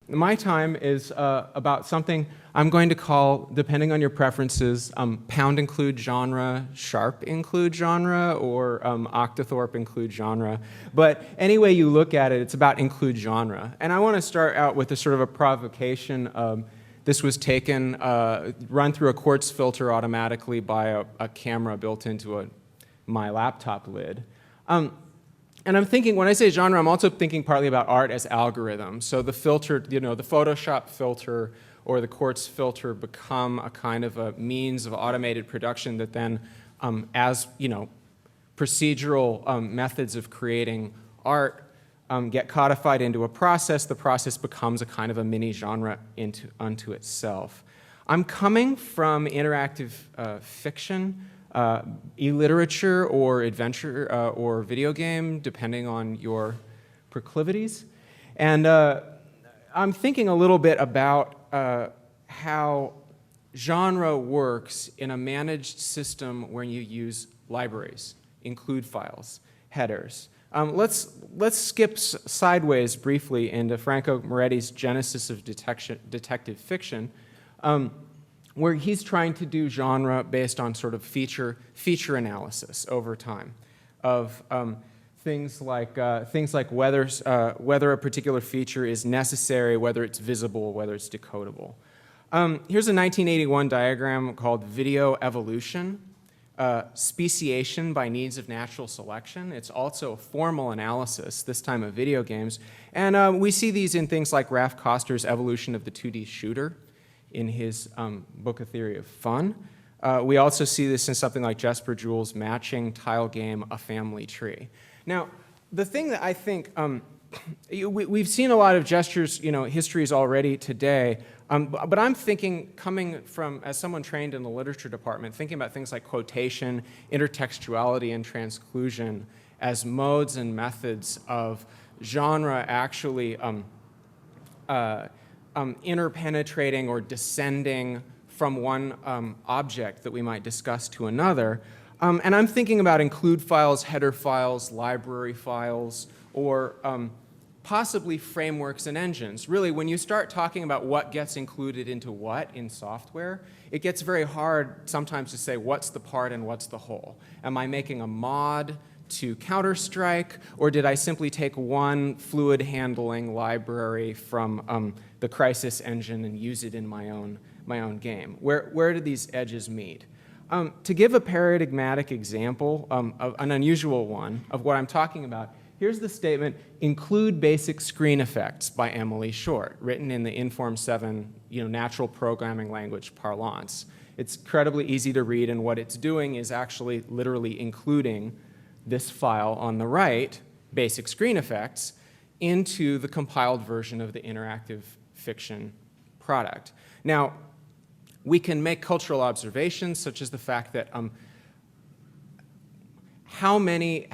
My time is about something I'm going to call, depending on your preferences, pound include genre, sharp include genre, or octothorpe include genre. But any way you look at it, it's about include genre. And I want to start out with a sort of a provocation. This was taken, run through a quartz filter automatically by a camera built into my laptop lid. And I'm thinking, when I say genre, I'm also thinking partly about art as algorithm. So the filter, the Photoshop filter or the quartz filter become a kind of a means of automated production that then, as procedural methods of creating art get codified into a process, the process becomes a kind of a mini genre unto itself. I'm coming from interactive fiction, e-literature or adventure or video game, depending on your proclivities. And I'm thinking a little bit about how genre works in a managed system where you use libraries, include files, headers. Let's skip sideways briefly into Franco Moretti's Genesis of Detective Fiction, where he's trying to do genre based on sort of feature analysis over time of things like whether a particular feature is necessary, whether it's visible, whether it's decodable. Here's a 1981 diagram called Video Evolution, speciation by needs of natural selection. It's also a formal analysis, this time of video games. And we see these in things like Ralph Koster's Evolution of the 2D Shooter, in his book, A Theory of Fun. We also see this in something like Jesper Juhl's matching tile game, A Family Tree. Now, the thing that I think, we've seen a lot of gestures, histories already today, but I'm thinking, coming from, as someone trained in the literature department, thinking about things like quotation, intertextuality, and transclusion as modes and methods of genre actually interpenetrating or descending from one object that we might discuss to another. And I'm thinking about include files, header files, library files, or possibly frameworks and engines. Really, when you start talking about what gets included into what in software, it gets very hard sometimes to say what's the part and what's the whole. Am I making a mod to Counter-Strike, or did I simply take one fluid handling library from the Crysis engine and use it in my own game? Where do these edges meet? To give a paradigmatic example, of an unusual one, of what I'm talking about, here's the statement, include basic screen effects by Emily Short, written in the Inform 7 natural programming language parlance. It's incredibly easy to read, and what it's doing is actually literally including this file on the right, basic screen effects, into the compiled version of the interactive fiction product. Now, we can make cultural observations, such as the fact that how many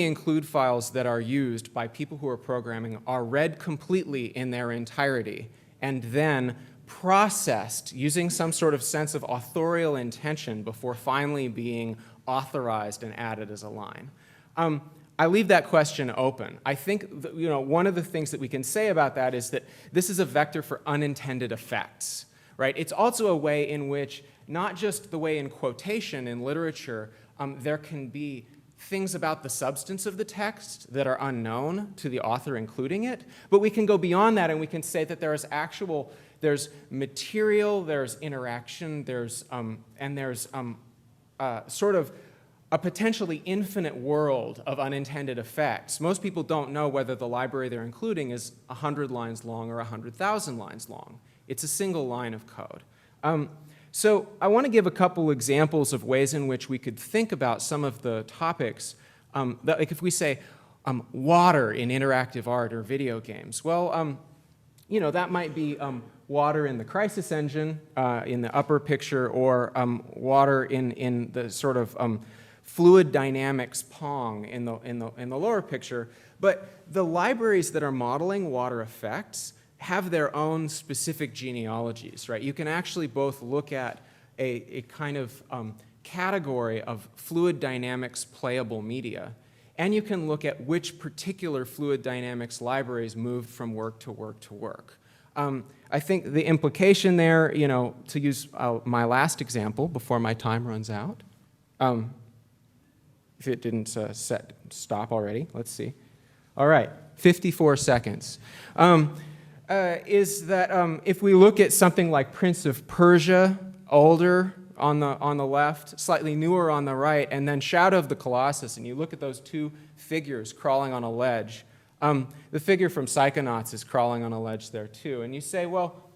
include files that are used by people who are programming are read completely in their entirety and then processed using some sort of sense of authorial intention before finally being authorized and added as a line. I leave that question open. I think that, one of the things that we can say about that is that this is a vector for unintended effects, right? It's also a way in which, not just the way in quotation in literature, there can be things about the substance of the text that are unknown to the author including it, but we can go beyond that and we can say that there's material, there's interaction, there's sort of a potentially infinite world of unintended effects. Most people don't know whether the library they're including is 100 lines long or 100,000 lines long. It's a single line of code. So I want to give a couple examples of ways in which we could think about some of the topics. Like if we say water in interactive art or video games, well, that might be water in the Crysis engine in the upper picture, or water in the sort of fluid dynamics Pong in the lower picture. But the libraries that are modeling water effects have their own specific genealogies, right? You can actually both look at a kind of category of fluid dynamics playable media, and you can look at which particular fluid dynamics libraries moved from work to work to work. I think the implication there, you know, to use my last example before my time runs out, if it didn't stop already, let's see. All right, 54 seconds. Is that if we look at something like Prince of Persia, older on the left, slightly newer on the right, and then Shadow of the Colossus, and you look at those two figures crawling on a ledge, the figure from Psychonauts is crawling on a ledge there too, and you say, well,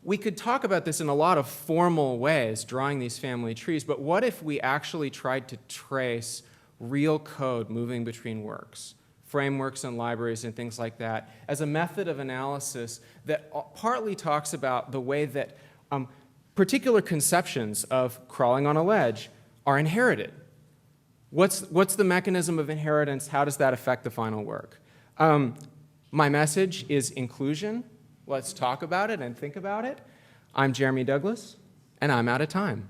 we could talk about this in a lot of formal ways, drawing these family trees, but what if we actually tried to trace real code moving between works, frameworks and libraries and things like that, as a method of analysis that partly talks about the way that particular conceptions of crawling on a ledge are inherited. What's the mechanism of inheritance? How does that affect the final work? My message is inclusion. Let's talk about it and think about it. I'm Jeremy Douglas, and I'm out of time.